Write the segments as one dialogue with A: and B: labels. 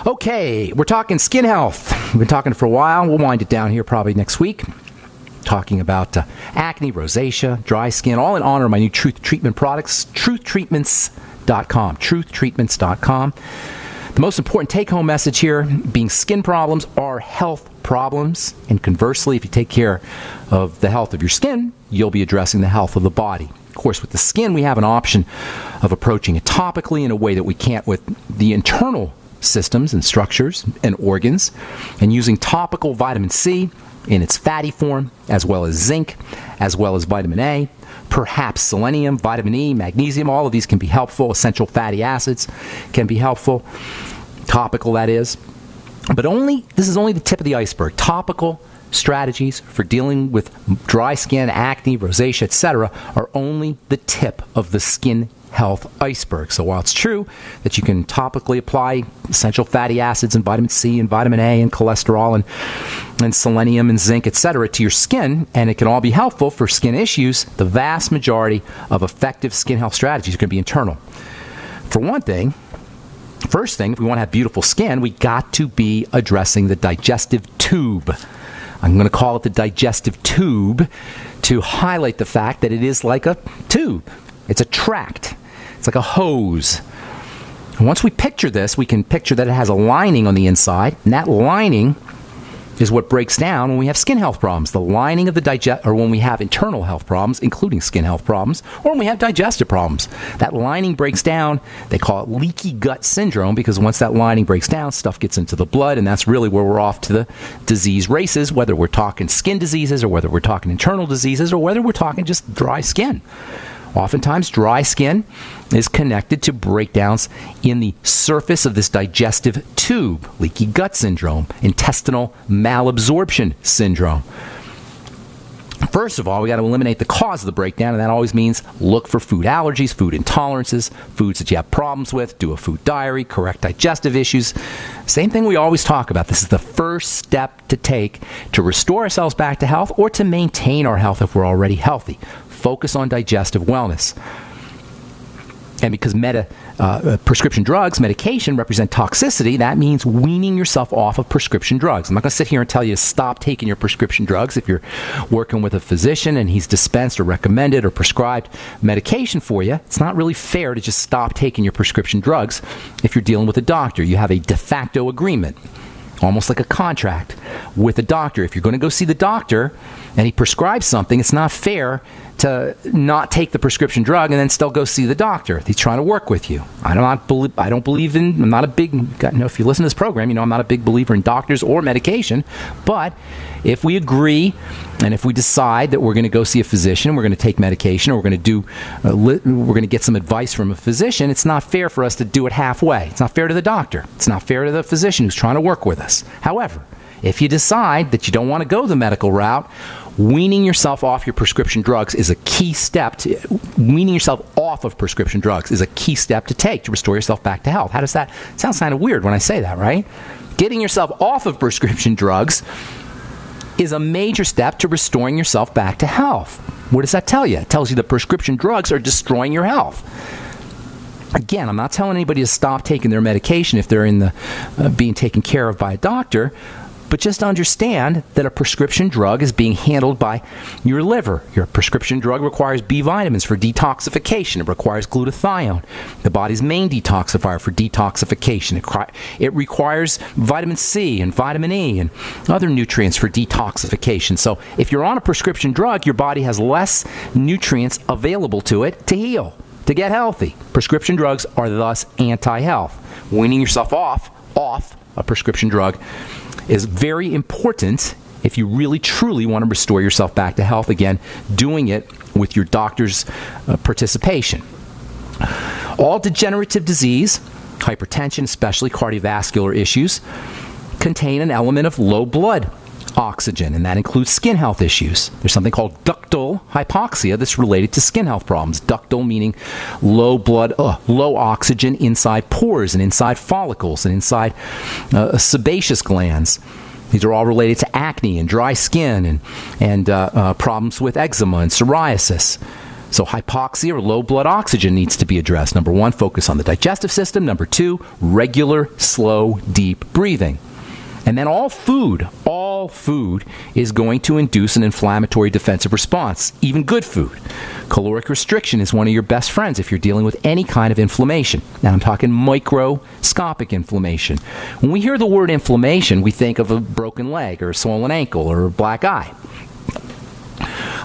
A: Okay, we're talking skin health. We've been talking for a while. We'll wind it down here probably next week. Talking about acne, rosacea, dry skin, all in honor of my new Truth Treatment products, truthtreatments.com, truthtreatments.com. The most important take-home message here being skin problems are health problems. And conversely, if you take care of the health of your skin, you'll be addressing the health of the body. Of course, with the skin, we have an option of approaching it topically in a way that we can't with the internal systems and structures and organs, and using topical vitamin C in its fatty form, as well as zinc, as well as vitamin A, perhaps selenium, vitamin E, magnesium. All of these can be helpful. Essential fatty acids can be helpful. Topical, that is. But this is only the tip of the iceberg. Topical strategies for dealing with dry skin, acne, rosacea, etc. are only the tip of the skin health iceberg. So while it's true that you can topically apply essential fatty acids and vitamin C and vitamin A and cholesterol and selenium and zinc, etc. to your skin, and it can all be helpful for skin issues, the vast majority of effective skin health strategies are going to be internal. For one thing, first thing, if we want to have beautiful skin, we got to be addressing the digestive tube. I'm going to call it the digestive tube to highlight the fact that it is like a tube. It's a tract. It's like a hose. And once we picture this, we can picture that it has a lining on the inside, and that lining is what breaks down when we have skin health problems. The lining of the or when we have internal health problems, including skin health problems, or when we have digestive problems. That lining breaks down. They call it leaky gut syndrome because once that lining breaks down, stuff gets into the blood, and that's really where we're off to the disease races, whether we're talking skin diseases or whether we're talking internal diseases or whether we're talking just dry skin. Oftentimes, dry skin is connected to breakdowns in the surface of this digestive tube, leaky gut syndrome, intestinal malabsorption syndrome. First of all, we got to eliminate the cause of the breakdown, and that always means look for food allergies, food intolerances, foods that you have problems with, do a food diary, correct digestive issues. Same thing we always talk about. This is the first step to take to restore ourselves back to health or to maintain our health if we're already healthy. Focus on digestive wellness. And because prescription drugs, medication, represent toxicity, that means weaning yourself off of prescription drugs. I'm not going to sit here and tell you to stop taking your prescription drugs if you're working with a physician and he's dispensed or recommended or prescribed medication for you. It's not really fair to just stop taking your prescription drugs if you're dealing with a doctor. You have a de facto agreement, almost like a contract with a doctor. If you're going to go see the doctor and he prescribes something, it's not fair to not take the prescription drug and then still go see the doctor. He's trying to work with you. I'm not a big, if you listen to this program, I'm not a big believer in doctors or medication. But if we agree and if we decide that we're going to go see a physician, we're going to take medication, or we're going to get some advice from a physician, it's not fair for us to do it halfway. It's not fair to the doctor. It's not fair to the physician who's trying to work with us. However, if you decide that you don't want to go the medical route, weaning yourself off your prescription drugs is a key step. Weaning yourself off of prescription drugs is a key step to take to restore yourself back to health. How does that sound? Kind of weird when I say that, right? Getting yourself off of prescription drugs is a major step to restoring yourself back to health. What does that tell you? It tells you that prescription drugs are destroying your health. Again, I'm not telling anybody to stop taking their medication if they're in the being taken care of by a doctor. But just understand that a prescription drug is being handled by your liver. Your prescription drug requires B vitamins for detoxification. It requires glutathione, the body's main detoxifier for detoxification. It requires vitamin C and vitamin E and other nutrients for detoxification. So if you're on a prescription drug, your body has less nutrients available to it to heal, to get healthy. Prescription drugs are thus anti-health. Weaning yourself off a prescription drug is very important if you really truly want to restore yourself back to health. Again, doing it with your doctor's participation. All degenerative disease, hypertension, especially cardiovascular issues, contain an element of low blood oxygen, and that includes skin health issues. There's something called ductal hypoxia that's related to skin health problems. Ductal meaning low oxygen inside pores and inside follicles and inside sebaceous glands. These are all related to acne and dry skin and problems with eczema and psoriasis. So hypoxia or low blood oxygen needs to be addressed. Number one, focus on the digestive system. Number two, regular, slow, deep breathing. And then all food is going to induce an inflammatory defensive response, even good food. Caloric restriction is one of your best friends if you're dealing with any kind of inflammation. Now I'm talking microscopic inflammation. When we hear the word inflammation, we think of a broken leg or a swollen ankle or a black eye.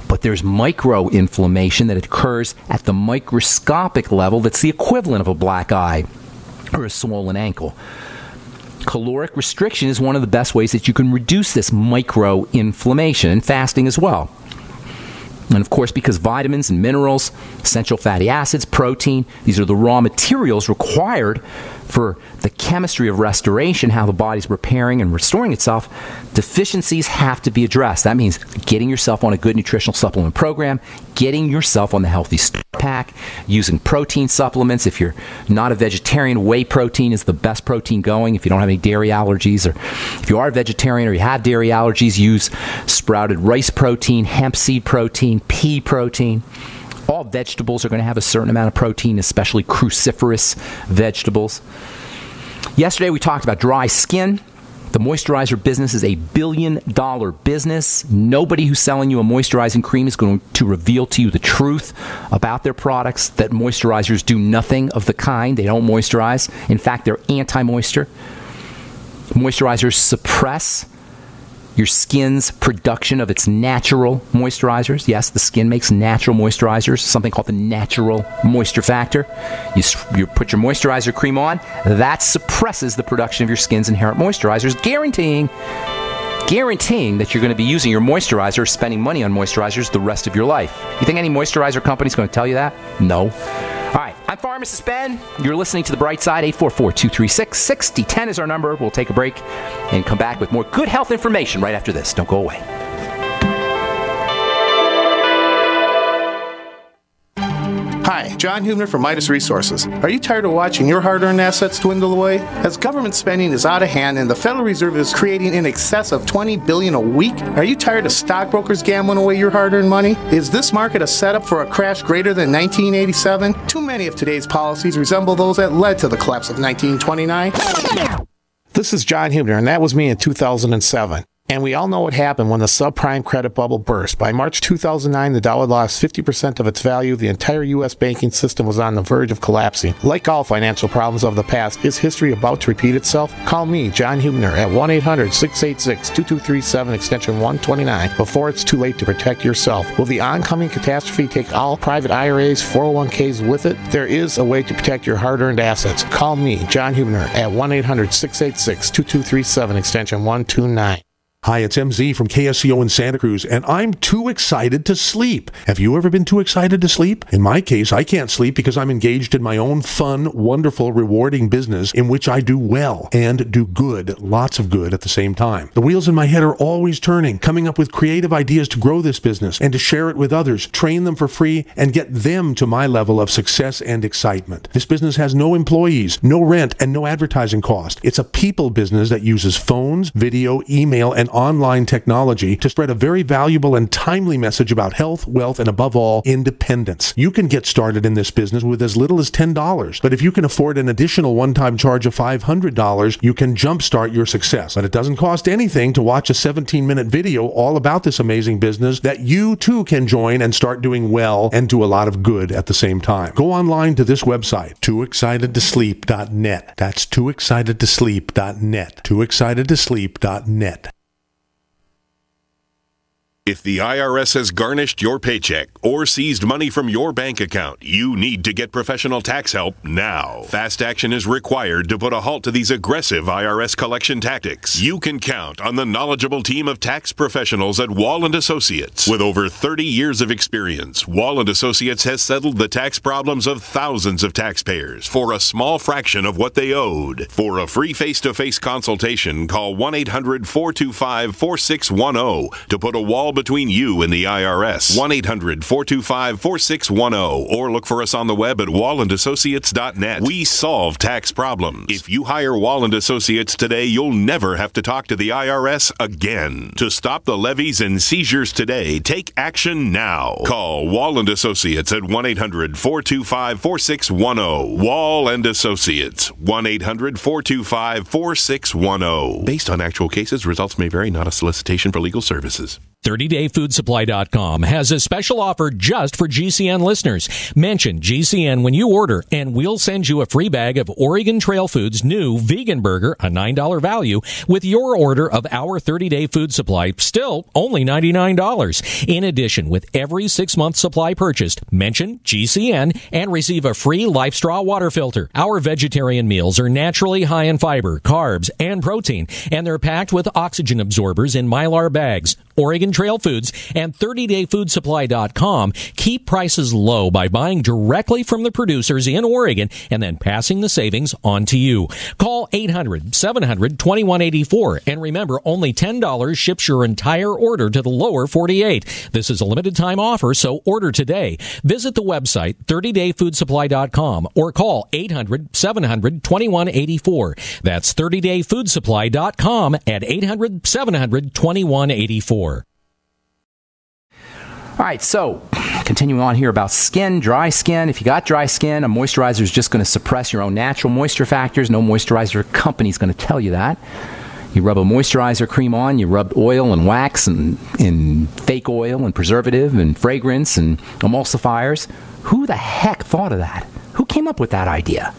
A: But there's microinflammation that occurs at the microscopic level that's the equivalent of a black eye or a swollen ankle. Caloric restriction is one of the best ways that you can reduce this microinflammation, and fasting as well. And of course, because vitamins and minerals, essential fatty acids, protein, these are the raw materials required for the chemistry of restoration, how the body's repairing and restoring itself, deficiencies have to be addressed. That means getting yourself on a good nutritional supplement program, getting yourself on the healthy pack, using protein supplements. If you're not a vegetarian, whey protein is the best protein going. If you don't have any dairy allergies, or if you are a vegetarian or you have dairy allergies, use sprouted rice protein, hemp seed protein, pea protein. All vegetables are going to have a certain amount of protein, especially cruciferous vegetables. Yesterday we talked about dry skin. The moisturizer business is a billion-dollar business. Nobody who's selling you a moisturizing cream is going to reveal to you the truth about their products, that moisturizers do nothing of the kind. They don't moisturize. In fact, they're anti-moisture. Moisturizers suppress your skin's production of its natural moisturizers. Yes, the skin makes natural moisturizers, something called the natural moisture factor. You put your moisturizer cream on, that suppresses the production of your skin's inherent moisturizers, guaranteeing that you're going to be using your moisturizer or spending money on moisturizers the rest of your life. You think any moisturizer company is going to tell you that? No. All right, I'm Pharmacist Ben. You're listening to The Bright Side. 844-236-6010 is our number. We'll take a break and come back with more good health information right after this. Don't go away.
B: Hi, John Hubner from Midas Resources. Are you tired of watching your hard-earned assets dwindle away? As government spending is out of hand and the Federal Reserve is creating in excess of $20 billion a week, are you tired of stockbrokers gambling away your hard-earned money? Is this market a setup for a crash greater than 1987? Too many of today's policies resemble those that led to the collapse of 1929. This is John Hubner, and that was me in 2007. And we all know what happened when the subprime credit bubble burst. By March 2009, the dollar lost 50% of its value. The entire U.S. banking system was on the verge of collapsing. Like all financial problems of the past, is history about to repeat itself? Call me, John Hubner, at 1-800-686-2237, extension 129, before it's too late to protect yourself. Will the oncoming catastrophe take all private IRAs, 401ks with it? There is a way to protect your hard-earned assets. Call me, John Hubner, at 1-800-686-2237, extension 129.
C: Hi, it's MZ from KSCO in Santa Cruz, and I'm too excited to sleep. Have you ever been too excited to sleep? In my case, I can't sleep because I'm engaged in my own fun, wonderful, rewarding business in which I do well and do good, lots of good at the same time. The wheels in my head are always turning, coming up with creative ideas to grow this business and to share it with others, train them for free, and get them to my level of success and excitement. This business has no employees, no rent, and no advertising cost. It's a people business that uses phones, video, email, and online technology to spread a very valuable and timely message about health, wealth, and above all, independence. You can get started in this business with as little as $10, but if you can afford an additional one-time charge of $500, you can jumpstart your success. But it doesn't cost anything to watch a 17-minute video all about this amazing business that you too can join and start doing well and do a lot of good at the same time. Go online to this website, tooexcitedtosleep.net. That's tooexcitedtosleep.net. tooexcitedtosleep.net.
D: If the IRS has garnished your paycheck or seized money from your bank account, you need to get professional tax help now. Fast action is required to put a halt to these aggressive IRS collection tactics. You can count on the knowledgeable team of tax professionals at Wall & Associates. With over 30 years of experience, Wall & Associates has settled the tax problems of thousands of taxpayers for a small fraction of what they owed. For a free face-to-face consultation, call 1-800-425-4610 to put a Wall between you and the IRS. 1-800-425-4610 or look for us on the web at wallandassociates.net. We solve tax problems. If you hire Wall & Associates today, you'll never have to talk to the IRS again. To stop the levies and seizures today, take action now. Call Wall & Associates at 1-800-425-4610. Wall & Associates, 1-800-425-4610. Based on actual cases, results may vary, not a solicitation for legal services.
E: 30dayfoodsupply.com has a special offer just for GCN listeners. Mention GCN when you order, and we'll send you a free bag of Oregon Trail Foods' new vegan burger, a $9 value, with your order of our 30-day food supply, still only $99. In addition, with every 6-month supply purchased, mention GCN and receive a free Life Straw water filter. Our vegetarian meals are naturally high in fiber, carbs, and protein, and they're packed with oxygen absorbers in Mylar bags. Oregon Trail Foods and 30dayfoodsupply.com keep prices low by buying directly from the producers in Oregon and then passing the savings on to you. Call 800-700-2184 and remember, only $10 ships your entire order to the lower 48. This is a limited time offer, so order today. Visit the website 30dayfoodsupply.com or call 800-700-2184. That's 30dayfoodsupply.com at 800-700-2184.
A: All right, so continuing on here about skin, dry skin. If you got dry skin, a moisturizer is just going to suppress your own natural moisture factors. No moisturizer company is going to tell you that. You rub a moisturizer cream on, you rub oil and wax and fake oil and preservative and fragrance and emulsifiers. Who the heck thought of that? Who came up with that idea?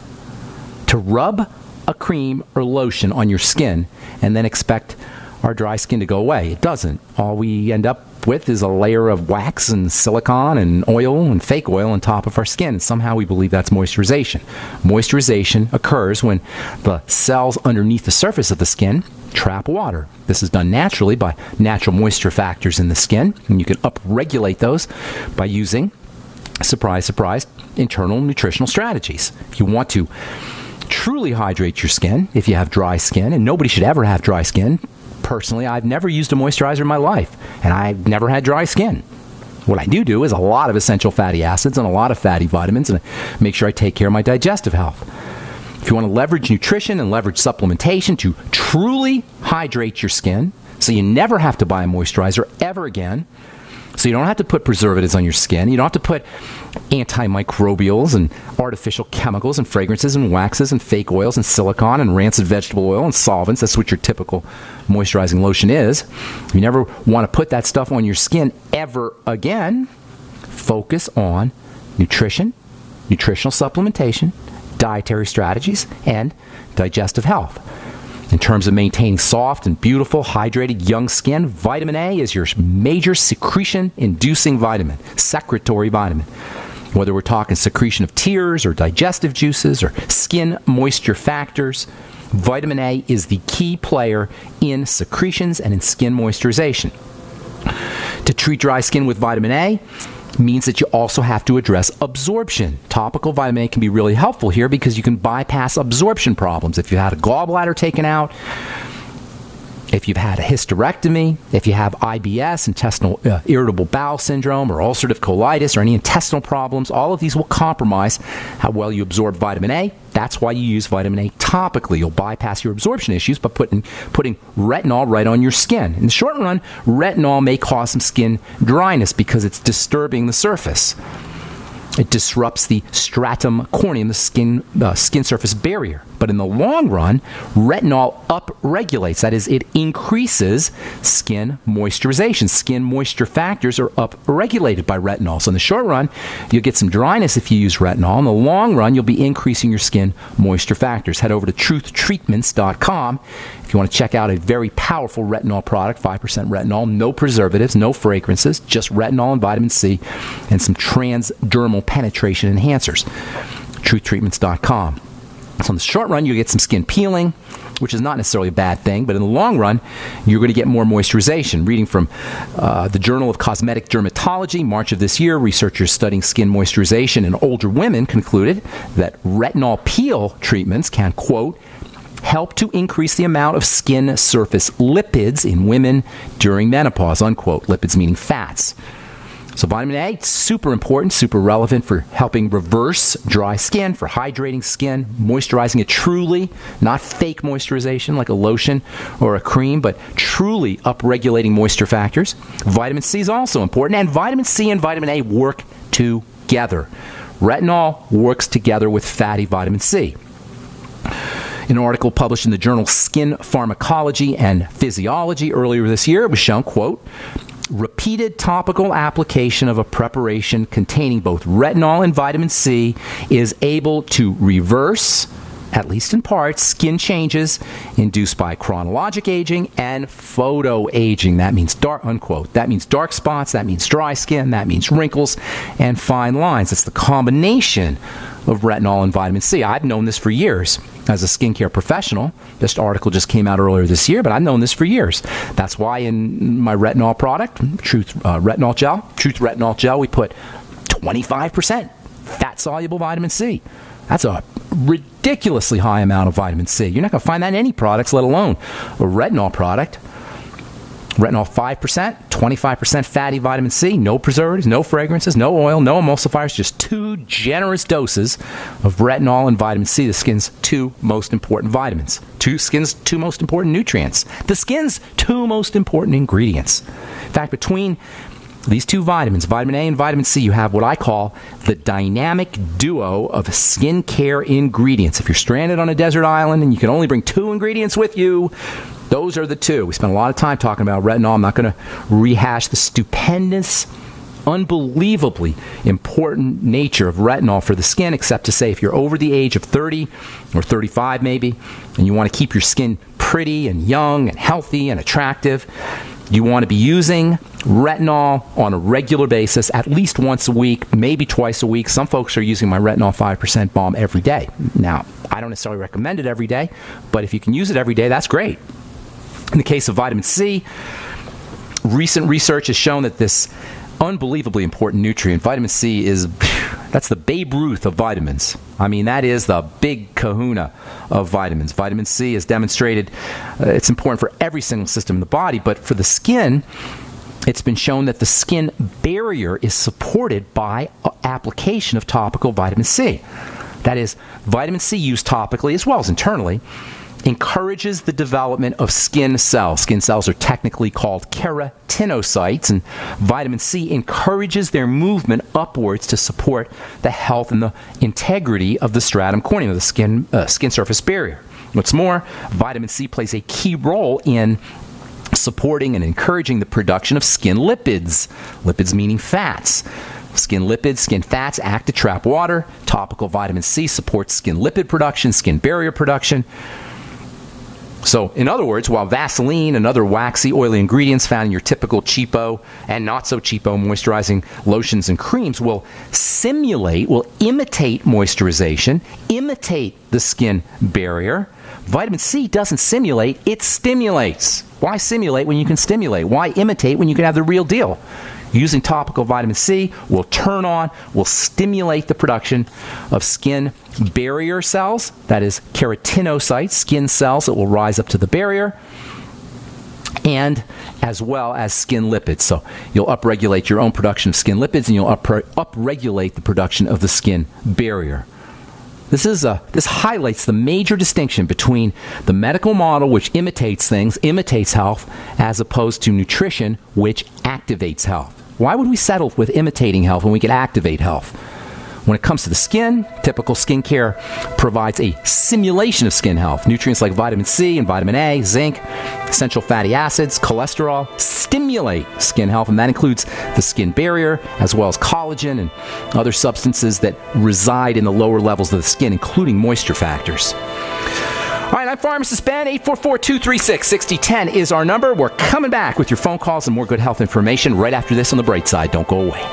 A: To rub a cream or lotion on your skin and then expect our dry skin to go away. It doesn't. All we end up with is a layer of wax and silicone and oil and fake oil on top of our skin. And somehow we believe that's moisturization. Moisturization occurs when the cells underneath the surface of the skin trap water. This is done naturally by natural moisture factors in the skin, and you can upregulate those by using, surprise, surprise, internal nutritional strategies. If you want to truly hydrate your skin, if you have dry skin, and nobody should ever have dry skin. Personally, I've never used a moisturizer in my life, and I've never had dry skin. What I do is a lot of essential fatty acids and a lot of fatty vitamins, and make sure I take care of my digestive health. If you want to leverage nutrition and leverage supplementation to truly hydrate your skin, so you never have to buy a moisturizer ever again, so you don't have to put preservatives on your skin, you don't have to put antimicrobials and artificial chemicals and fragrances and waxes and fake oils and silicone and rancid vegetable oil and solvents. That's what your typical moisturizing lotion is. If you never want to put that stuff on your skin ever again, focus on nutrition, nutritional supplementation, dietary strategies, and digestive health. In terms of maintaining soft and beautiful, hydrated, young skin, vitamin A is your major secretion-inducing vitamin, secretory vitamin. Whether we're talking secretion of tears or digestive juices or skin moisture factors, vitamin A is the key player in secretions and in skin moisturization. To treat dry skin with vitamin A means that you also have to address absorption. Topical vitamin A can be really helpful here because you can bypass absorption problems. If you had a gallbladder taken out, if you've had a hysterectomy, if you have IBS, intestinal irritable bowel syndrome, or ulcerative colitis, or any intestinal problems, all of these will compromise how well you absorb vitamin A. That's why you use vitamin A topically. You'll bypass your absorption issues by putting retinol right on your skin. In the short run, retinol may cause some skin dryness because it's disturbing the surface. It disrupts the stratum corneum, the skin surface barrier. But in the long run, retinol upregulates. That is, it increases skin moisturization. Skin moisture factors are upregulated by retinol. So in the short run, you'll get some dryness if you use retinol. In the long run, you'll be increasing your skin moisture factors. Head over to truthtreatments.com if you want to check out a very powerful retinol product, 5% retinol, no preservatives, no fragrances, just retinol and vitamin C, and some transdermal penetration enhancers. Truthtreatments.com. So in the short run, you'll get some skin peeling, which is not necessarily a bad thing, but in the long run, you're going to get more moisturization. Reading from the Journal of Cosmetic Dermatology, March of this year, researchers studying skin moisturization in older women concluded that retinol peel treatments can, quote, help to increase the amount of skin surface lipids in women during menopause, unquote. Lipids meaning fats. So vitamin A, super important, super relevant for helping reverse dry skin, for hydrating skin, moisturizing it truly, not fake moisturization like a lotion or a cream, but truly upregulating moisture factors. Vitamin C is also important, and vitamin C and vitamin A work together. Retinol works together with fatty vitamin C. In an article published in the journal Skin Pharmacology and Physiology earlier this year, it was shown, quote, repeated topical application of a preparation containing both retinol and vitamin C is able to reverse, at least in part, skin changes induced by chronologic aging and photoaging. That means dark, unquote. That means dark spots, that means dry skin, that means wrinkles and fine lines. It's the combination of retinol and vitamin C. I've known this for years as a skincare professional. This article just came out earlier this year, but I've known this for years. That's why in my retinol product, Truth Retinol Gel, we put 25% fat-soluble vitamin C. That's a ridiculously high amount of vitamin C. You're not going to find that in any products, let alone a retinol product. Retinol 5%, 25% fatty vitamin C, no preservatives, no fragrances, no oil, no emulsifiers, just 2 generous doses of retinol and vitamin C, the skin's 2 most important vitamins. Skin's 2 most important nutrients. The skin's 2 most important ingredients. In fact, between these 2 vitamins, vitamin A and vitamin C, you have what I call the dynamic duo of skincare ingredients. If you're stranded on a desert island and you can only bring 2 ingredients with you, those are the 2. We spent a lot of time talking about retinol. I'm not going to rehash the stupendous, unbelievably important nature of retinol for the skin, except to say if you're over the age of 30 or 35 maybe, and you want to keep your skin pretty and young and healthy and attractive, you want to be using retinol on a regular basis, at least once a week, maybe twice a week. Some folks are using my retinol 5% balm every day. Now, I don't necessarily recommend it every day, but if you can use it every day, that's great. In the case of vitamin C, recent research has shown that this unbelievably important nutrient, vitamin C, that's the Babe Ruth of vitamins. I mean, that is the big kahuna of vitamins. Vitamin C is demonstrated, it's important for every single system in the body, but for the skin, it's been shown that the skin barrier is supported by application of topical vitamin C. That is, vitamin C used topically as well as internally encourages the development of skin cells. Skin cells are technically called keratinocytes, and vitamin C encourages their movement upwards to support the health and the integrity of the stratum corneum, of the skin surface barrier. What's more, vitamin C plays a key role in supporting and encouraging the production of skin lipids. Lipids meaning fats. Skin lipids, skin fats act to trap water. Topical vitamin C supports skin lipid production, skin barrier production. So, in other words, while Vaseline and other waxy, oily ingredients found in your typical cheapo and not so cheapo moisturizing lotions and creams will imitate moisturization, imitate the skin barrier, vitamin C doesn't simulate, it stimulates. Why simulate when you can stimulate? Why imitate when you can have the real deal? Using topical vitamin C will stimulate the production of skin barrier cells, that is keratinocytes, skin cells that will rise up to the barrier, and as well as skin lipids. So you'll upregulate your own production of skin lipids, and you'll upregulate the production of the skin barrier. This highlights the major distinction between the medical model, which imitates things, imitates health, as opposed to nutrition, which activates health. Why would we settle with imitating health when we can activate health? When it comes to the skin, typical skincare provides a simulation of skin health. Nutrients like vitamin C and vitamin A, zinc, essential fatty acids, cholesterol stimulate skin health, and that includes the skin barrier as well as collagen and other substances that reside in the lower levels of the skin, including moisture factors. All right, I'm Pharmacist Ben. 844-236-6010 is our number. We're coming back with your phone calls and more good health information right after this on the Bright Side. Don't go away.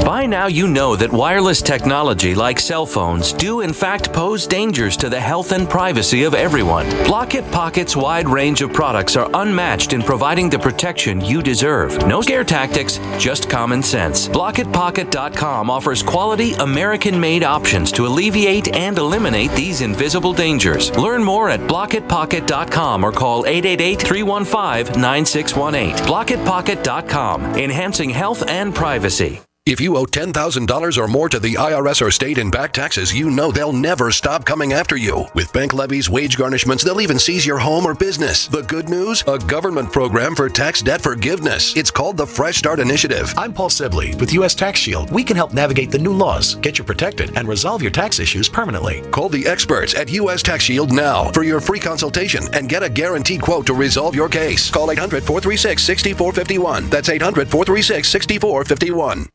F: By now you know that wireless technology like cell phones do in fact pose dangers to the health and privacy of everyone. Block-It Pocket's wide range of products are unmatched in providing the protection you deserve. No scare tactics, just common sense. BlockItPocket.com offers quality American-made options to alleviate and eliminate these invisible dangers. Learn more at BlockItPocket.com or call 888-315-9618. BlockItPocket.com, enhancing health and privacy.
G: If you owe $10,000 or more to the IRS or state in back taxes, you know they'll never stop coming after you. With bank levies, wage garnishments, they'll even seize your home or business. The good news? A government program for tax debt forgiveness. It's called the Fresh Start Initiative.
H: I'm Paul Sibley with U.S. Tax Shield. We can help navigate the new laws, get you protected, and resolve your tax issues permanently.
G: Call the experts at U.S. Tax Shield now for your free consultation and get a guaranteed quote to resolve your case. Call 800-436-6451. That's 800-436-6451.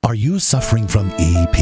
I: Are you suffering from EP?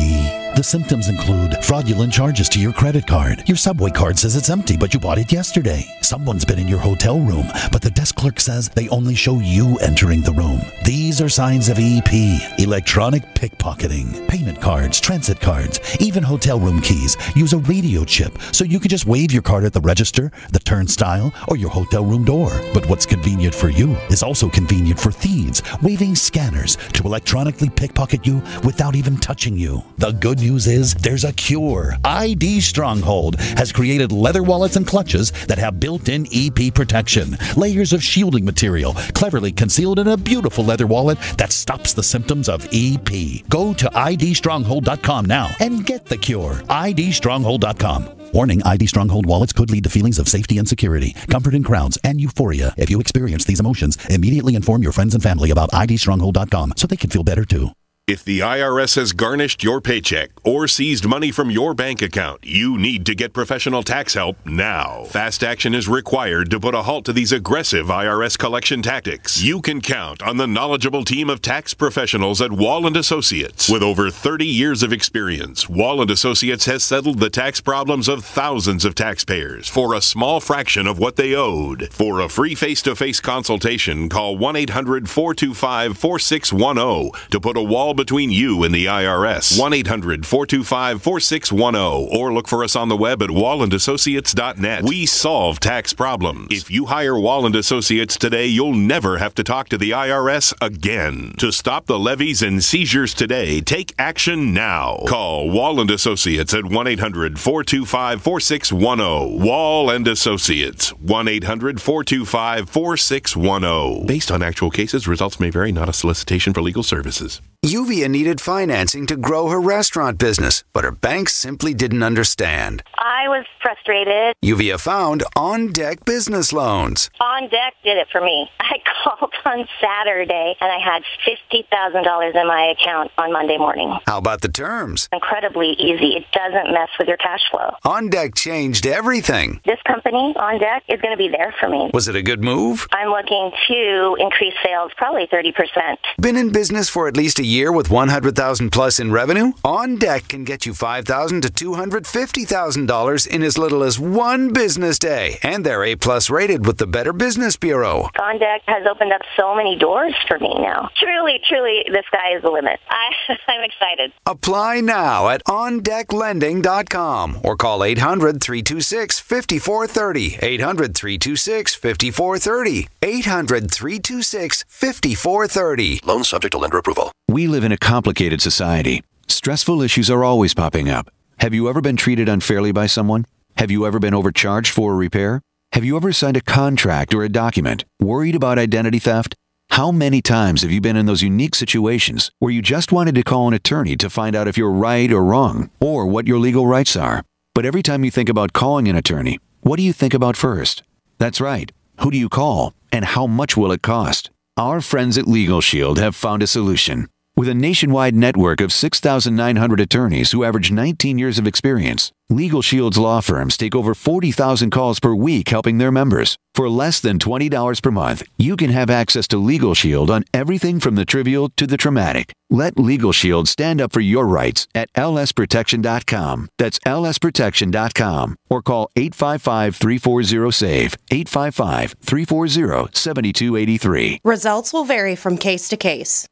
I: The symptoms include fraudulent charges to your credit card. Your subway card says it's empty, but you bought it yesterday. Someone's been in your hotel room, but the desk clerk says they only show you entering the room. These are signs of EP. Electronic pickpocketing. Payment cards, transit cards, even hotel room keys use a radio chip, so you can just wave your card at the register, the turnstile, or your hotel room door. But what's convenient for you is also convenient for thieves, waving scanners to electronically pickpocket you without even touching you. The good news is there's a cure. ID Stronghold has created leather wallets and clutches that have built-in EP protection. Layers of shielding material cleverly concealed in a beautiful leather wallet that stops the symptoms of EP. Go to idstronghold.com now and get the cure. idstronghold.com. Warning, ID Stronghold wallets could lead to feelings of safety and security, comfort in crowds, and euphoria. If you experience these emotions, immediately inform your friends and family about idstronghold.com so they can feel better too.
D: If the IRS has garnished your paycheck or seized money from your bank account, you need to get professional tax help now. Fast action is required to put a halt to these aggressive IRS collection tactics. You can count on the knowledgeable team of tax professionals at Wall & Associates. With over 30 years of experience, Wall & Associates has settled the tax problems of thousands of taxpayers for a small fraction of what they owed. For a free face-to-face consultation, call 1-800-425-4610 to put a wall between you and the IRS. 1-800-425-4610 or look for us on the web at wallandassociates.net. We solve tax problems. If you hire Wall & Associates today, you'll never have to talk to the IRS again. To stop the levies and seizures today, take action now. Call Wall & Associates at 1-800-425-4610. Wall & Associates. 1-800-425-4610. Based on actual cases, results may vary, not a solicitation for legal services.
J: Yuvia needed financing to grow her restaurant business, but her bank simply didn't understand.
K: I was frustrated.
J: Yuvia found On Deck Business Loans.
K: On Deck did it for me. I called on Saturday, and I had $50,000 in my account on Monday morning.
J: How about the terms?
K: Incredibly easy. It doesn't mess with your cash flow.
J: On Deck changed everything.
K: This company, On Deck, is going to be there for me.
J: Was it a good move?
K: I'm looking to increase sales probably 30%.
J: Been in business for at least a year with $100,000 plus in revenue? On Deck can get you $5,000 to $250,000 in as little as one business day. And they're A+ rated with the Better Business Bureau.
K: On Deck has opened up so many doors for me now. Truly, the sky is the limit. I'm excited.
J: Apply now at OnDeckLending.com or call 800-326-5430. 800-326-5430. 800-326-5430.
G: Loan subject to lender approval.
L: We live in a complicated society. Stressful issues are always popping up. Have you ever been treated unfairly by someone? Have you ever been overcharged for a repair? Have you ever signed a contract or a document? Worried about identity theft? How many times have you been in those unique situations where you just wanted to call an attorney to find out if you're right or wrong, or what your legal rights are? But every time you think about calling an attorney, what do you think about first? That's right. Who do you call, and how much will it cost? Our friends at Legal Shield have found a solution. With a nationwide network of 6,900 attorneys who average 19 years of experience, Legal Shield's law firms take over 40,000 calls per week helping their members. For less than $20 per month, you can have access to Legal Shield on everything from the trivial to the traumatic. Let Legal Shield stand up for your rights at lsprotection.com. That's lsprotection.com. Or call 855-340-SAVE, 855-340-7283.
M: Results will vary from case to case.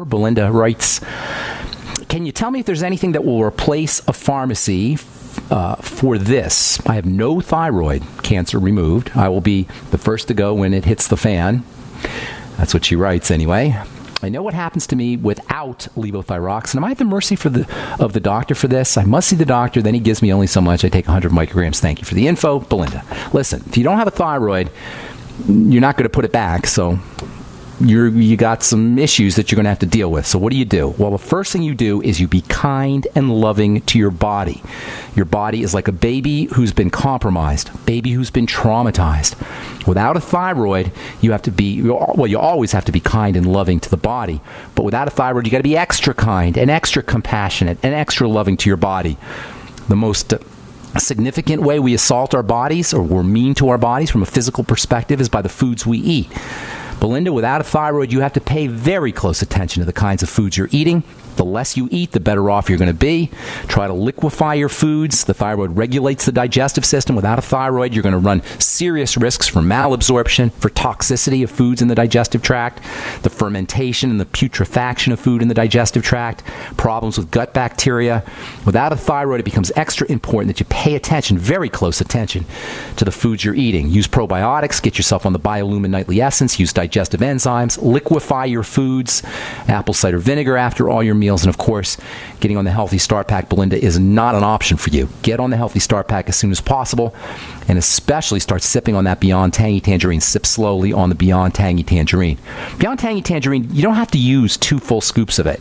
A: Bellinda writes, can you tell me if there's anything that will replace a pharmacy for this? I have no thyroid cancer removed. I will be the first to go when it hits the fan. That's what she writes anyway. I know what happens to me without levothyroxine. Am I at the mercy of the doctor for this? I must see the doctor. Then he gives me only so much. I take 100 micrograms. Thank you for the info. Bellinda. Listen, if you don't have a thyroid, you're not going to put it back. So you got some issues that you're going to have to deal with. So what do? Well, the first thing you do is you be kind and loving to your body. Your body is like a baby who's been compromised, baby who's been traumatized. Without a thyroid, you always have to be kind and loving to the body. But without a thyroid, you got to be extra kind and extra compassionate and extra loving to your body. The most significant way we assault our bodies, or we're mean to our bodies from a physical perspective, is by the foods we eat. Bellinda, without a thyroid, you have to pay very close attention to the kinds of foods you're eating. The less you eat, the better off you're going to be. Try to liquefy your foods. The thyroid regulates the digestive system. Without a thyroid, you're going to run serious risks for malabsorption, for toxicity of foods in the digestive tract, the fermentation and the putrefaction of food in the digestive tract, problems with gut bacteria. Without a thyroid, it becomes extra important that you pay attention, very close attention, to the foods you're eating. Use probiotics. Get yourself on the Biolumin Nightly Essence. Use digestive enzymes. Liquefy your foods. Apple cider vinegar after all your meals. And of course, getting on the Healthy Start Pack, Bellinda, is not an option for you. Get on the Healthy Start Pack as soon as possible, and especially start sipping on that Beyond Tangy Tangerine. Sip slowly on the Beyond Tangy Tangerine. Beyond Tangy Tangerine, you don't have to use 2 full scoops of it.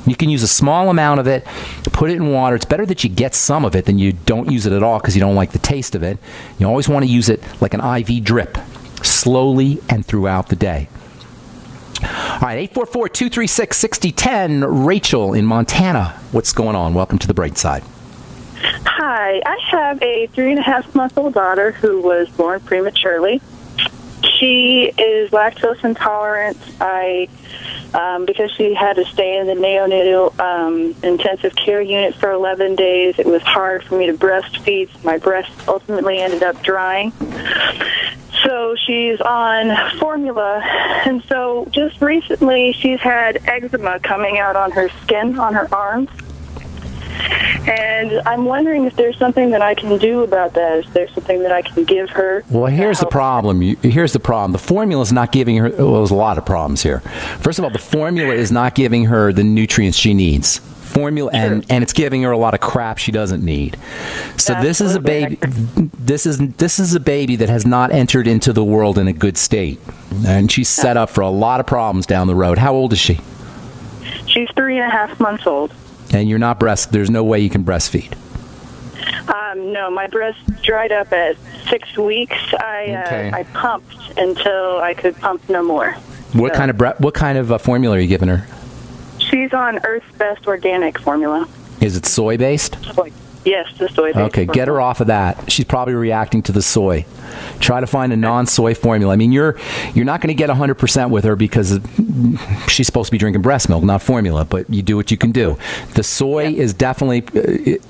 A: You can use a small amount of it, put it in water. It's better that you get some of it than you don't use it at all because you don't like the taste of it. You always want to use it like an IV drip, slowly and throughout the day. All right, 844-236-6010. Rachel in Montana. What's going on? Welcome to the Bright Side.
M: Hi. I have a 3.5-month-old daughter who was born prematurely. She is lactose intolerant. Because she had to stay in the neonatal intensive care unit for 11 days, it was hard for me to breastfeed. My breast ultimately ended up drying. So she's on formula, and so just recently she's had eczema coming out on her skin, on her arms. And I'm wondering if there's something that I can do about that. Is there something that I can give her?
A: Well, here's the problem. The formula is not giving her, well, there's a lot of problems here. First of all, the formula is not giving her the nutrients she needs. Formula, and it's giving her a lot of crap she doesn't need. So this is a baby. This is a baby that has not entered into the world in a good state, and she's set up for a lot of problems down the road. How old is she?
M: She's 3.5 months old.
A: And you're not there's no way you can breastfeed.
M: No, my breast dried up at 6 weeks. I pumped until I could pump no more.
A: What kind of formula are you giving her?
M: She's on Earth's Best organic formula.
A: Is it soy-based?
M: Yes, the soy-based.
A: Okay, get her off of that. She's probably reacting to the soy. Try to find a non-soy formula. I mean, you're not going to get 100% with her because she's supposed to be drinking breast milk, not formula, but you do what you can do. The soy is definitely,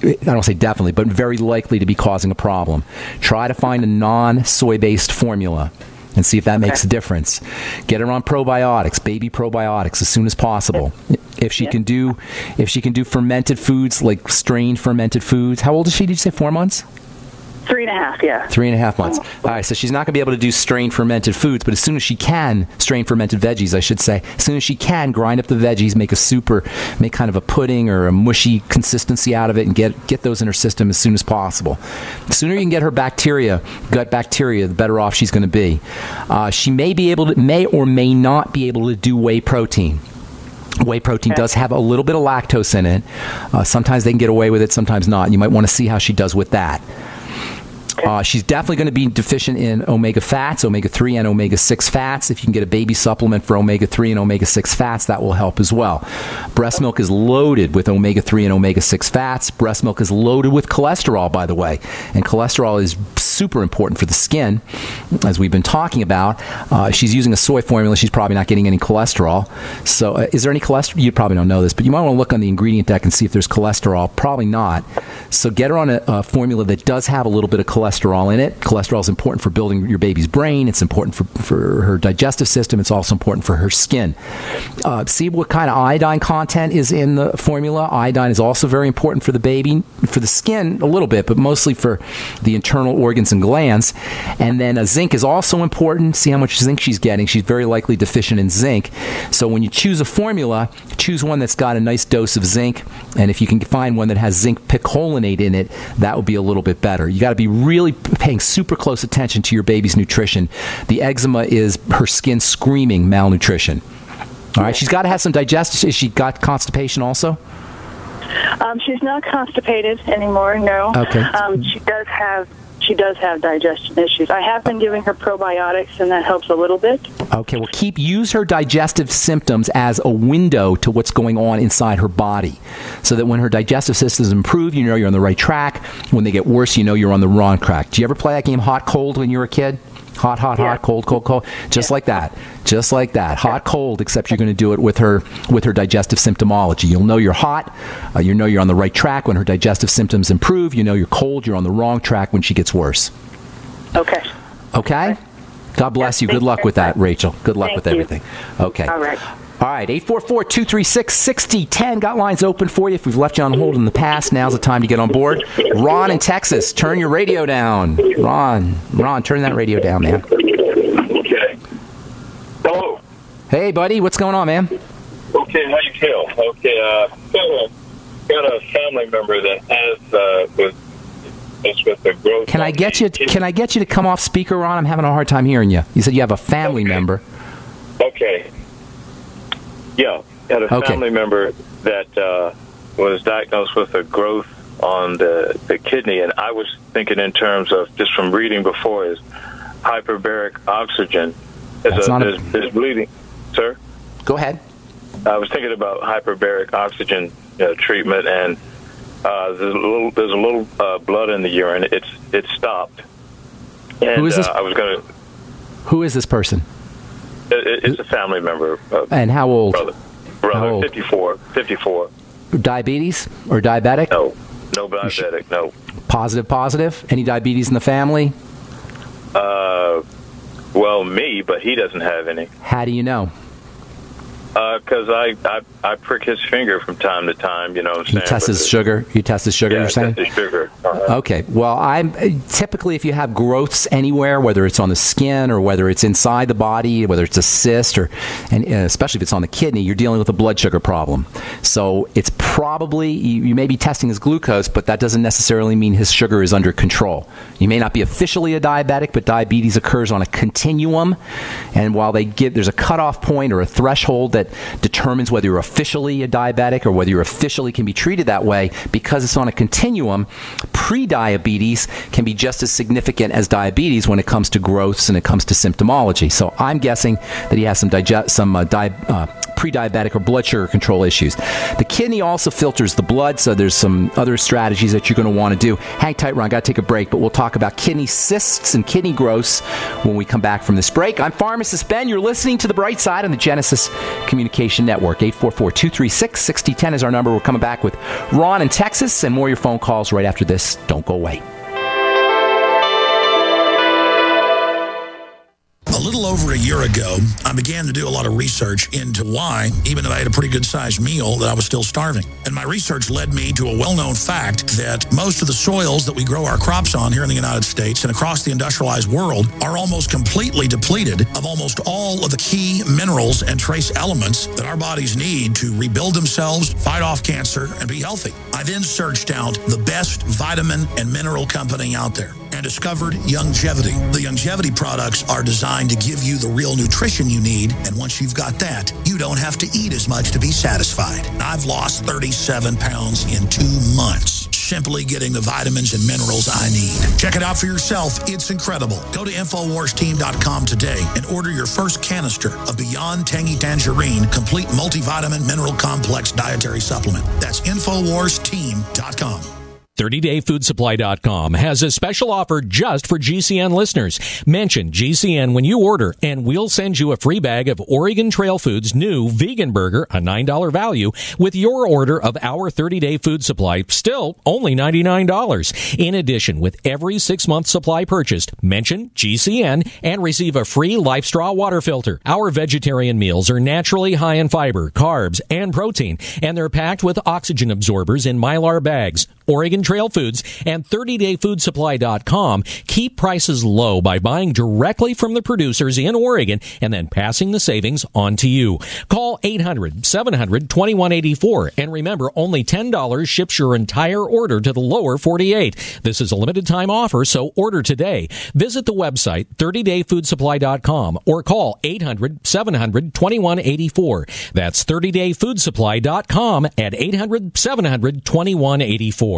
A: I don't say definitely, but very likely to be causing a problem. Try to find a non-soy-based formula and see if that makes a difference. Get her on probiotics, baby probiotics, as soon as possible. If she can do fermented foods, like strained fermented foods. How old is she? Did you say 4 months?
M: 3.5, yeah.
A: 3.5 months. All right, so she's not going to be able to do strained fermented foods, but as soon as she can, strained fermented veggies, I should say, as soon as she can, grind up the veggies, make a soup or make kind of a pudding or a mushy consistency out of it and get those in her system as soon as possible. The sooner you can get her gut bacteria, the better off she's going to be. She may or may not be able to do whey protein. Whey protein does have a little bit of lactose in it. Sometimes they can get away with it, sometimes not. You might want to see how she does with that. She's definitely going to be deficient in omega fats, omega-3 and omega-6 fats. If you can get a baby supplement for omega-3 and omega-6 fats, that will help as well. Breast milk is loaded with omega-3 and omega-6 fats. Breast milk is loaded with cholesterol, by the way. And cholesterol is super important for the skin, as we've been talking about. She's using a soy formula. She's probably not getting any cholesterol. So is there any cholesterol? You probably don't know this, but you might want to look on the ingredient deck and see if there's cholesterol. Probably not. So get her on a formula that does have a little bit of cholesterol in it. Cholesterol is important for building your baby's brain. It's important for her digestive system. It's also important for her skin. See what kind of iodine content is in the formula. Iodine is also very important for the baby, for the skin a little bit, but mostly for the internal organs and glands. And then zinc is also important. See how much zinc she's getting. She's very likely deficient in zinc. So when you choose a formula, choose one that's got a nice dose of zinc. And if you can find one that has zinc picolinate in it, that would be a little bit better. You got to be really paying super close attention to your baby's nutrition. The eczema is her skin screaming malnutrition. All right, she's got to have some digestive. Is she got constipation also?
M: She's not constipated anymore. No.
A: Okay.
M: She does have digestion issues. I have been giving her probiotics, and that helps a little bit.
A: Okay, well, use her digestive symptoms as a window to what's going on inside her body, so that when her digestive systems improve, you know you're on the right track. When they get worse, you know you're on the wrong track. Do you ever play that game hot, cold when you were a kid? Hot, hot,
M: yeah.
A: hot, cold, cold, cold. Just like that. Just like that. Hot, cold, except you're going to do it with her digestive symptomology. You'll know you're hot. You know you're on the right track when her digestive symptoms improve. You know you're cold. You're on the wrong track when she gets worse.
M: Okay.
A: Okay? God bless you. Good luck with that, Rachel. Good luck with everything. Okay.
M: All right.
A: All right, 844-236-6010. Got lines open for you. If we've left you on hold in the past, now's the time to get on board. Ron in Texas, turn your radio down. Ron, turn that radio down, man.
N: Okay. Hello.
A: Hey, buddy, what's going on, man?
N: Okay, how you feel? Okay, got a family member that has with the growth.
A: Can I get you to come off speaker, Ron? I'm having a hard time hearing you. You said you have a family member.
N: Okay. Yeah, had a family member that was diagnosed with a growth on the kidney, and I was thinking in terms of, just from reading before, is hyperbaric oxygen. There's bleeding. Sir?
A: Go ahead.
N: I was thinking about hyperbaric oxygen treatment, and there's a little blood in the urine. It stopped. And,
A: who is this? Who is this person?
N: It's a family member.
A: And how old?
N: Brother,
A: how old?
N: 54.
A: Diabetes or diabetic?
N: No diabetic, no.
A: Positive? Any diabetes in the family?
N: Well, me, but he doesn't have any.
A: How do you know?
N: Because I prick his finger from time to time, you know what I'm saying?
A: You test his sugar, you're saying?
N: Yeah, test his sugar.
A: Okay. Well, typically, if you have growths anywhere, whether it's on the skin or whether it's inside the body, whether it's a cyst, and especially if it's on the kidney, you're dealing with a blood sugar problem. So it's probably, you may be testing his glucose, but that doesn't necessarily mean his sugar is under control. You may not be officially a diabetic, but diabetes occurs on a continuum. And while there's a cutoff point or a threshold that determines whether you're officially a diabetic or whether you officially can be treated that way, because it's on a continuum, pre-diabetes can be just as significant as diabetes when it comes to growths and it comes to symptomology. So I'm guessing that he has some pre-diabetic or blood sugar control issues. The kidney also filters the blood, so there's some other strategies that you're going to want to do. Hang tight, Ron. Got to take a break, but we'll talk about kidney cysts and kidney growths when we come back from this break. I'm Pharmacist Ben. You're listening to The Bright Side on the Genesis Communication Network. 844-236-6010 is our number. We're coming back with Ron in Texas and more of your phone calls right after this. Don't go away.
O: A little over a year ago, I began to do a lot of research into why, even though I had a pretty good-sized meal, that I was still starving. And my research led me to a well-known fact that most of the soils that we grow our crops on here in the United States and across the industrialized world are almost completely depleted of almost all of the key minerals and trace elements that our bodies need to rebuild themselves, fight off cancer, and be healthy. I then searched out the best vitamin and mineral company out there and discovered Youngevity. The Youngevity products are designed to give you the real nutrition you need, and once you've got that, you don't have to eat as much to be satisfied. I've lost 37 pounds in 2 months, simply getting the vitamins and minerals I need. Check it out for yourself. It's incredible. Go to InfoWarsTeam.com today and order your first canister of Beyond Tangy Tangerine Complete Multivitamin Mineral Complex Dietary Supplement. That's InfoWarsTeam.com.
E: 30dayfoodsupply.com has a special offer just for GCN listeners. Mention GCN when you order, and we'll send you a free bag of Oregon Trail Foods' new vegan burger, a $9 value, with your order of our 30-day food supply, still only $99. In addition, with every 6-month supply purchased, mention GCN and receive a free Life Straw water filter. Our vegetarian meals are naturally high in fiber, carbs, and protein, and they're packed with oxygen absorbers in Mylar bags. Oregon Trail Foods and 30dayfoodsupply.com keep prices low by buying directly from the producers in Oregon and then passing the savings on to you. Call 800-700-2184, and remember, only $10 ships your entire order to the lower 48. This is a limited time offer, so order today. Visit the website 30dayfoodsupply.com or call 800-700-2184. That's 30dayfoodsupply.com at 800-700-2184.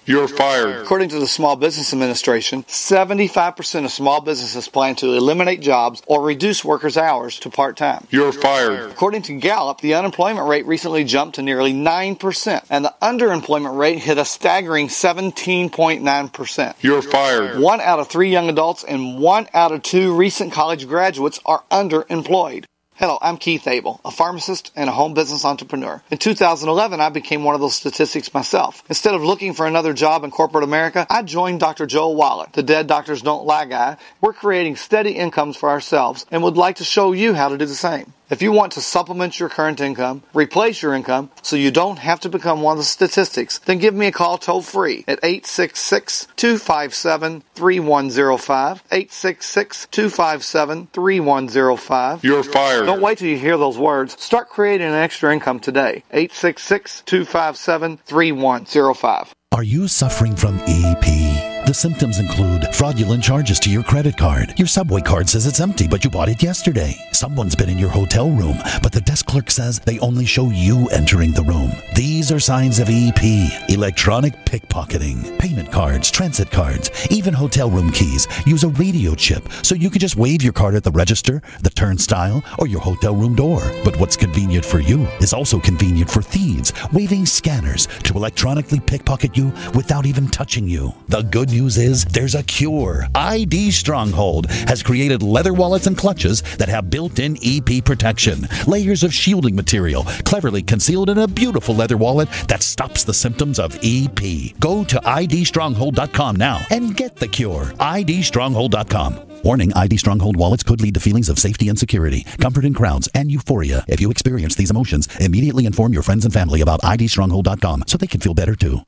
P: You're fired. According to the Small Business Administration, 75% of small businesses plan to eliminate jobs or reduce workers' hours to part-time. You're fired. According to Gallup, the unemployment rate recently jumped to nearly 9%, and the underemployment rate hit a staggering 17.9%. You're fired. 1 out of 3 young adults and 1 out of 2 recent college graduates are underemployed. Hello, I'm Keith Abel, a pharmacist and a home business entrepreneur. In 2011, I became one of those statistics myself. Instead of looking for another job in corporate America, I joined Dr. Joel Wallach, the Dead Doctors Don't Lie guy. We're creating steady incomes for ourselves and would like to show you how to do the same. If you want to supplement your current income, replace your income, so you don't have to become one of the statistics, then give me a call toll-free at 866-257-3105, 866-257-3105. You're fired. Don't wait till you hear those words. Start creating an extra income today. 866-257-3105.
I: Are you suffering from EP? The symptoms include fraudulent charges to your credit card. Your subway card says it's empty, but you bought it yesterday. Someone's been in your hotel room, but the desk clerk says they only show you entering the room. These are signs of EP. Electronic pickpocketing. Payment cards, transit cards, even hotel room keys use a radio chip, so you can just wave your card at the register, the turnstile, or your hotel room door. But what's convenient for you is also convenient for thieves, waving scanners to electronically pickpocket you without even touching you. The good news is there's a cure. ID Stronghold has created leather wallets and clutches that have built-in EP protection. Layers of shielding material cleverly concealed in a beautiful leather wallet that stops the symptoms of EP. Go to idstronghold.com now and get the cure. idstronghold.com. Warning, ID Stronghold wallets could lead to feelings of safety and security, comfort in crowds, and euphoria. If you experience these emotions, immediately inform your friends and family about idstronghold.com so they can feel better too.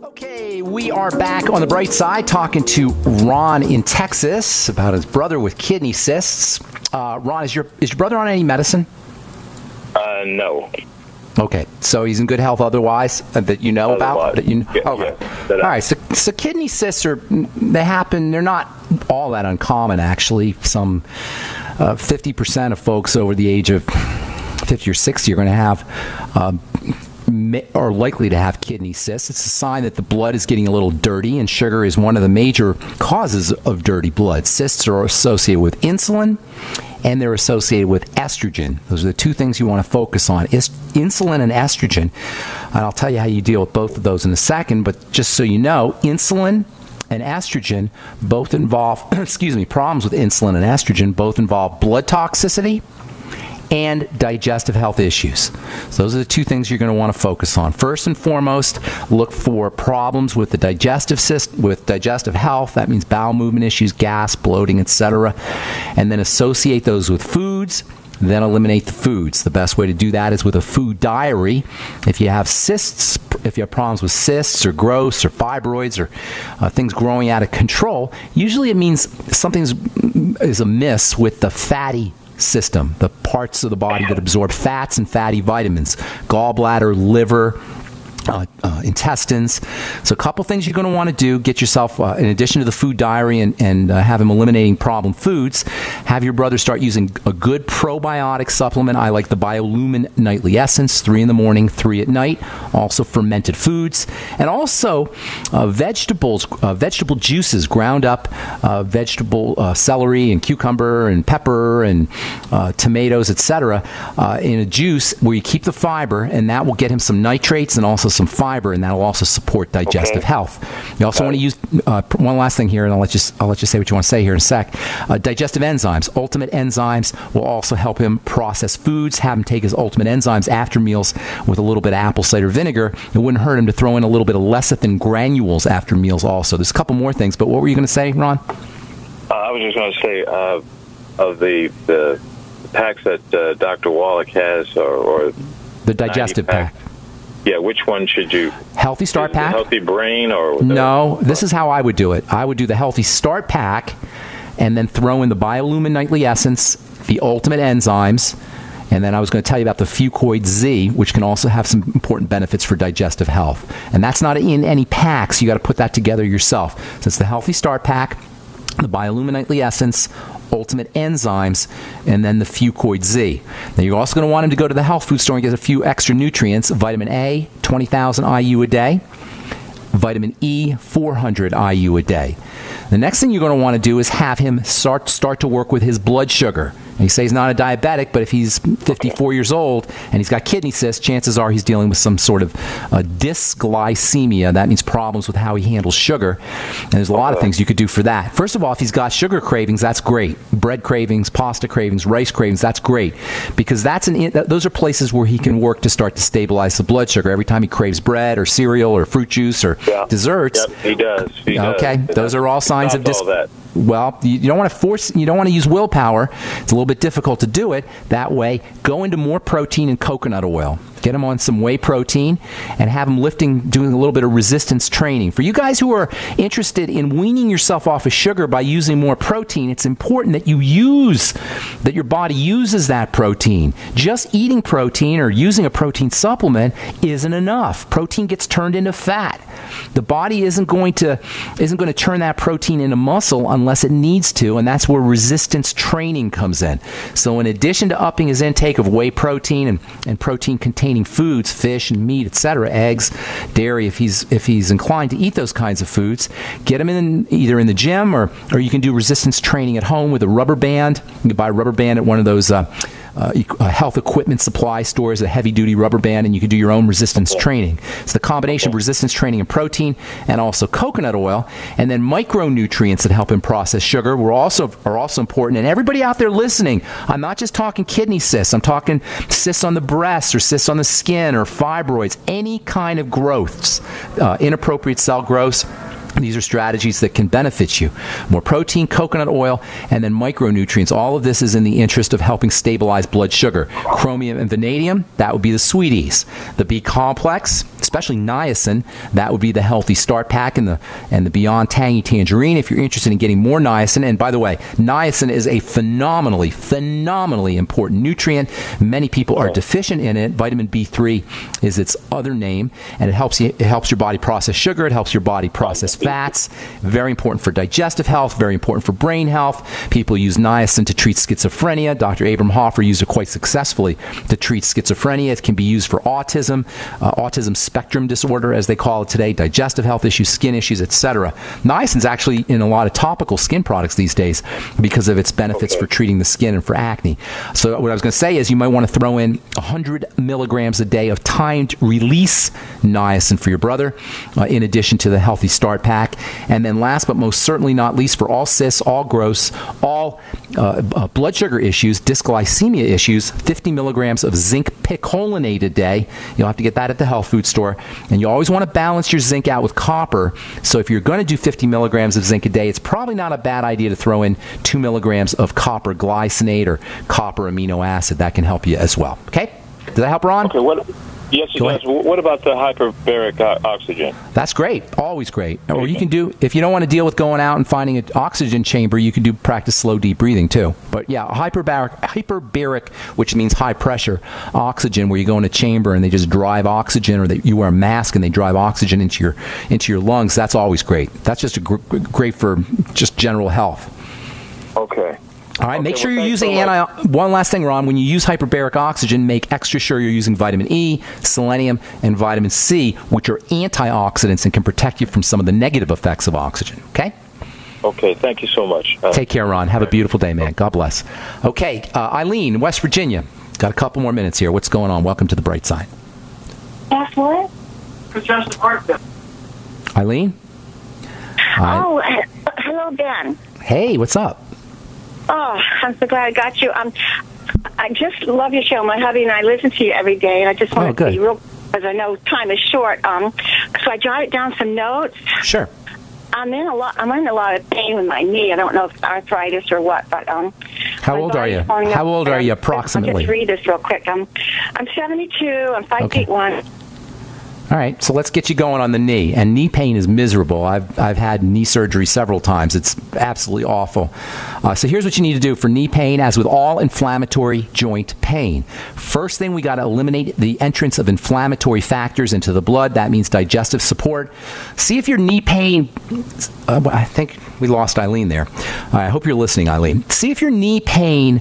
A: Okay, we are back on the bright side talking to Ron in Texas about his brother with kidney cysts. Ron, is your brother on any medicine?
N: No.
A: Okay, so he's in good health otherwise that you know about? Okay.
N: Yeah,
A: all right, so kidney cysts they happen. They're not all that uncommon, actually. Some 50% of folks over the age of 50 or 60 are going to have are likely to have kidney cysts. It's a sign that the blood is getting a little dirty, and sugar is one of the major causes of dirty blood. Cysts are associated with insulin, and they're associated with estrogen. Those are the two things you want to focus on, insulin and estrogen. And I'll tell you how you deal with both of those in a second, but just so you know, insulin and estrogen both involve, problems with insulin and estrogen both involve blood toxicity and digestive health issues. So those are the two things you're going to want to focus on. First and foremost, look for problems with the digestive system, with digestive health. That means bowel movement issues, gas, bloating, etc. And then associate those with foods. Then eliminate the foods. The best way to do that is with a food diary. If you have cysts, if you have problems with cysts or growths or fibroids or things growing out of control, usually it means something is amiss with the fatty system, the parts of the body that absorb fats and fatty vitamins, gallbladder, liver, intestines. So a couple things you're going to want to do, get yourself, in addition to the food diary and have him eliminating problem foods, have your brother start using a good probiotic supplement. I like the Biolumin Nightly Essence, 3 in the morning, 3 at night. Also fermented foods. And also vegetables, vegetable juices, ground up vegetable celery and cucumber and pepper and tomatoes, etc. In a juice where you keep the fiber, and that will get him some nitrates and also some fiber, and that will also support digestive health. You also want to use one last thing here, and I'll let you say what you want to say here in a sec. Digestive enzymes, ultimate enzymes, will also help him process foods. Have him take his ultimate enzymes after meals with a little bit of apple cider vinegar. It wouldn't hurt him to throw in a little bit of lecithin granules after meals also. There's a couple more things, but what were you going to say, Ron?
N: I was just going to say of the packs that Dr. Wallach has, or
A: the digestive pack.
N: Yeah, which one should you?
A: Healthy Start Pack?
N: Healthy Brain or?
A: No, this is how I would do it. I would do the Healthy Start Pack and then throw in the Biolumin Nightly Essence, the Ultimate Enzymes, and then I was going to tell you about the Fucoid Z, which can also have some important benefits for digestive health. And that's not in any packs. You got to put that together yourself. So it's the Healthy Start Pack, the Biolumin Nightly Essence, Ultimate Enzymes, and then the Fucoid Z. Now you're also going to want him to go to the health food store and get a few extra nutrients. Vitamin A, 20,000 IU a day. Vitamin E, 400 IU a day. The next thing you're going to want to do is have him start to work with his blood sugar. And you say he's not a diabetic, but if he's 54 years old and he's got kidney cysts, chances are he's dealing with some sort of dysglycemia. That means problems with how he handles sugar. And there's a lot of things you could do for that. First of all, if he's got sugar cravings, that's great. Bread cravings, pasta cravings, rice cravings, that's great. Because those are places where he can work to start to stabilize the blood sugar. Every time he craves bread or cereal or fruit juice or desserts.
N: Yep, he does.
A: Okay, those are all signs of well, you don't want to force, you don't want to use willpower. It's a little bit difficult to do it. That way, go into more protein and coconut oil. Get him on some whey protein and have him doing a little bit of resistance training. For you guys who are interested in weaning yourself off of sugar by using more protein, it's important that your body uses that protein. Just eating protein or using a protein supplement isn't enough. Protein gets turned into fat. The body isn't going to turn that protein into muscle unless it needs to, and that's where resistance training comes in. So in addition to upping his intake of whey protein and protein-containing foods, fish and meat, etc., eggs, dairy, if he's inclined to eat those kinds of foods, get him either in the gym or you can do resistance training at home with a rubber band. You can buy a rubber band at one of those health equipment supply stores, a heavy-duty rubber band, and you can do your own resistance training. It's the combination of resistance training and protein and also coconut oil, and then micronutrients that help him process sugar are also important. And everybody out there listening, I'm not just talking kidney cysts. I'm talking cysts on the breast or cysts on the skin or fibroids, any kind of growths, inappropriate cell growths. These are strategies that can benefit you. More protein, coconut oil, and then micronutrients. All of this is in the interest of helping stabilize blood sugar. Chromium and vanadium, that would be the sweeties. The B complex, especially niacin, that would be the Healthy Start Pack and the Beyond Tangy Tangerine if you're interested in getting more niacin. And by the way, niacin is a phenomenally important nutrient. Many people are deficient in it. Vitamin B3 is its other name, and it helps your body process sugar. It helps your body process fats. Very important for digestive health, very important for brain health. People use niacin to treat schizophrenia. Dr. Abram Hoffer used it quite successfully to treat schizophrenia. It can be used for autism, autism spectrum disorder, as they call it today, digestive health issues, skin issues, etc. Niacin is actually in a lot of topical skin products these days because of its benefits for treating the skin and for acne. So what I was going to say is you might want to throw in 100 milligrams a day of timed release niacin for your brother, in addition to the Healthy Start Pack. And then last but most certainly not least, for all cysts, all growths, all blood sugar issues, dysglycemia issues, 50 milligrams of zinc picolinate a day. You'll have to get that at the health food store. And you always want to balance your zinc out with copper. So if you're going to do 50 milligrams of zinc a day, it's probably not a bad idea to throw in 2 milligrams of copper glycinate or copper amino acid. That can help you as well. Okay? Does that help, Ron?
N: Okay, Yes, it does. What about the hyperbaric oxygen?
A: That's great. Always great. Or you can do, if you don't want to deal with going out and finding an oxygen chamber, you can practice slow, deep breathing too. But yeah, hyperbaric, which means high pressure oxygen, where you go in a chamber and they just drive oxygen, or you wear a mask and they drive oxygen into your lungs. That's always great. That's just great for just general health.
N: Okay.
A: All right, make sure you're using one last thing, Ron. When you use hyperbaric oxygen, make extra sure you're using vitamin E, selenium, and vitamin C, which are antioxidants and can protect you from some of the negative effects of oxygen. Okay?
N: Okay, thank you so much.
A: Take care, Ron. Have a beautiful day, man. God bless. Okay, Eileen, West Virginia. Got a couple more minutes here. What's going on? Welcome to the bright side.
Q: That's what?
A: Eileen?
Q: Oh, hello, Ben.
A: Hey, what's up?
Q: Oh, I'm so glad I got you. I just love your show. My hubby and I listen to you every day, and I just want to be real, because I know time is short. So I jotted down some notes.
A: Sure.
Q: I'm in a lot of pain with my knee. I don't know if it's arthritis or what, but
A: how old are you? How old are you approximately?
Q: I'll just read this real quick. I'm 72. I'm 5'1".
A: All right, so let's get you going on the knee. And knee pain is miserable. I've had knee surgery several times. It's absolutely awful. So here's what you need to do for knee pain, as with all inflammatory joint pain. First thing, we got to eliminate the entrance of inflammatory factors into the blood. That means digestive support. See if your knee pain, I think we lost Eileen there. I hope you're listening, Eileen. See if your knee pain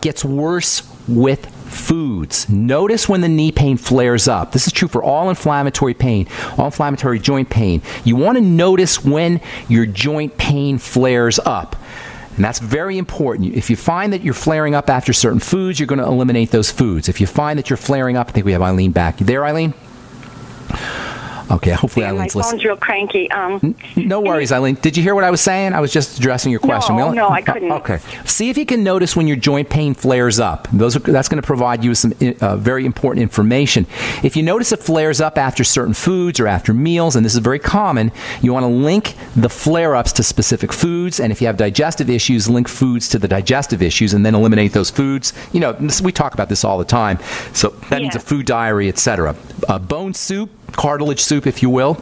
A: gets worse with foods. Notice when the knee pain flares up. This is true for all inflammatory pain, all inflammatory joint pain. You want to notice when your joint pain flares up. And that's very important. If you find that you're flaring up after certain foods, you're going to eliminate those foods. If you find that you're flaring up, I think we have Eileen back. You there, Eileen? Okay, hopefully Eileen's listening.
Q: My phone's real cranky.
A: No worries, Eileen. Did you hear what I was saying? I was just addressing your question.
Q: No, I couldn't.
A: Okay. See if you can notice when your joint pain flares up. That's going to provide you with some very important information. If you notice it flares up after certain foods or after meals, and this is very common, you want to link the flare-ups to specific foods. And if you have digestive issues, link foods to the digestive issues, and then eliminate those foods. You know, we talk about this all the time. So that means a food diary, etc. Bone soup, cartilage soup, if you will,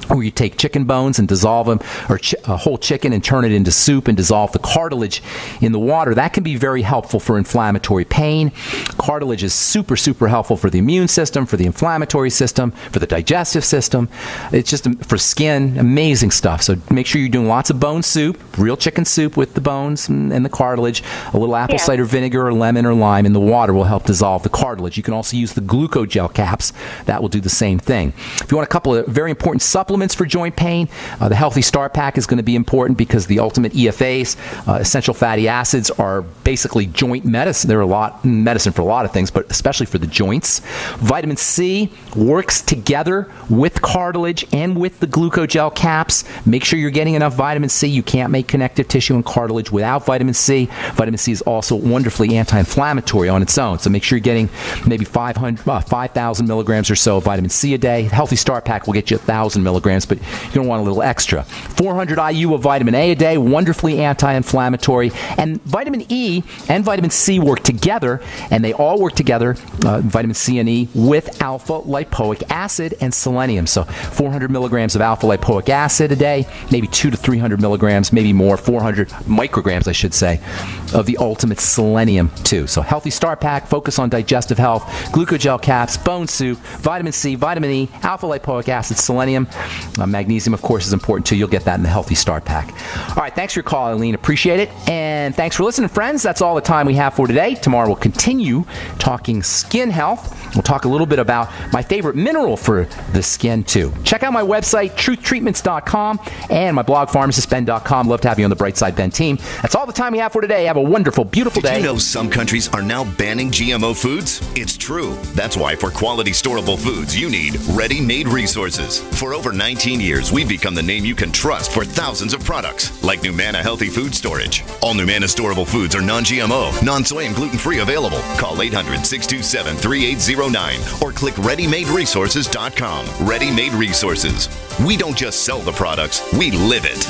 A: where you take chicken bones and dissolve them, or a whole chicken and turn it into soup and dissolve the cartilage in the water. That can be very helpful for inflammatory pain. Cartilage is super, super helpful for the immune system, for the inflammatory system, for the digestive system. It's just for skin, amazing stuff. So make sure you're doing lots of bone soup, real chicken soup with the bones and the cartilage. A little apple cider vinegar or lemon or lime in the water will help dissolve the cartilage. You can also use the glucogel caps. That will do the same thing. If you want a couple of very important supplements for joint pain, the Healthy Start Pack is going to be important, because the ultimate EFAs, essential fatty acids, are basically joint medicine. They're medicine for a lot of things, but especially for the joints. Vitamin C works together with cartilage and with the glucogel caps. Make sure you're getting enough vitamin C. You can't make connective tissue and cartilage without vitamin C. Vitamin C is also wonderfully anti-inflammatory on its own, so make sure you're getting maybe 5,000 milligrams or so of vitamin C a day. Healthy Start Pack will get you 1,000 milligrams, but you don't want a little extra. 400 IU of vitamin A a day, wonderfully anti-inflammatory. And vitamin E and vitamin C work together, and they all work together, vitamin C and E, with alpha lipoic acid and selenium. So 400 milligrams of alpha lipoic acid a day, maybe 200 to 300 milligrams, maybe more, 400 micrograms, I should say, of the ultimate selenium too. So Healthy Start Pack, focus on digestive health, glucogel caps, bone soup, vitamin C, vitamin E, alpha lipoic acid, selenium. Magnesium, of course, is important too. You'll get that in the Healthy Start Pack. All right, thanks for your call, Eileen. Appreciate it. And thanks for listening, friends. That's all the time we have for today. Tomorrow we'll continue talking skin health. We'll talk a little bit about my favorite mineral for the skin too. Check out my website, truthtreatments.com, and my blog, pharmacistben.com. Love to have you on the Bright Side Ben team. That's all the time we have for today. Have a wonderful, beautiful day.
R: Did you know some countries are now banning GMO foods? It's true. That's why for quality storable foods, you need ready-made resources. For over 19 years, we've become the name you can trust for thousands of products, like Numana Healthy Food Storage. All Numana storable foods are non-GMO, non-soy, and gluten-free available. Call 800-627-3809 or click ReadyMadeResources.com. Ready Made Resources. We don't just sell the products, we live it.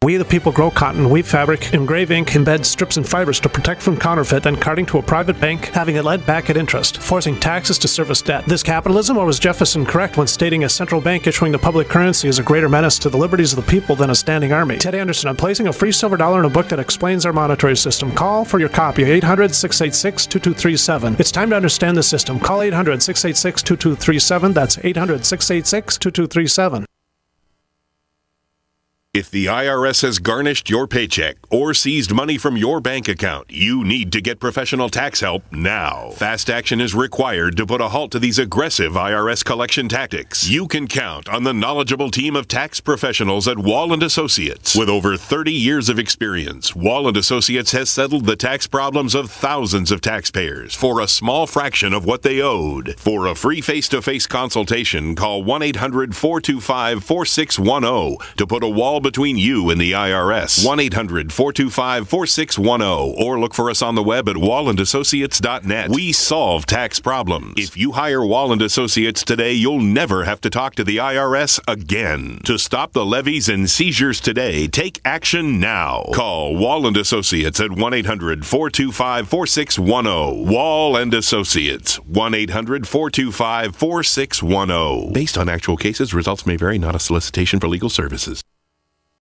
S: We the people grow cotton, weave fabric, engrave ink, embed strips and fibers to protect from counterfeit, then carting to a private bank, having it lent back at interest, forcing taxes to service debt. This capitalism, or was Jefferson correct when stating a central bank issuing the public currency is a greater menace to the liberties of the people than a standing army? Ted Anderson, I'm placing a free silver dollar in a book that explains our monetary system. Call for your copy, 800-686-2237. It's time to understand the system. Call 800-686-2237. That's 800-686-2237.
D: If the IRS has garnished your paycheck or seized money from your bank account, you need to get professional tax help now. Fast action is required to put a halt to these aggressive IRS collection tactics. You can count on the knowledgeable team of tax professionals at Wall & Associates. With over 30 years of experience, Wall & Associates has settled the tax problems of thousands of taxpayers for a small fraction of what they owed. For a free face-to-face consultation, call 1-800-425-4610 to put a wall between you and the IRS. 1-800-425-4610 or look for us on the web at wallandassociates.net. We solve tax problems. If you hire Wall & Associates today, you'll never have to talk to the IRS again. To stop the levies and seizures today, take action now. Call Wall & Associates at 1-800-425-4610. Wall & Associates, 1-800-425-4610. Based on actual cases, results may vary, not a solicitation for legal services.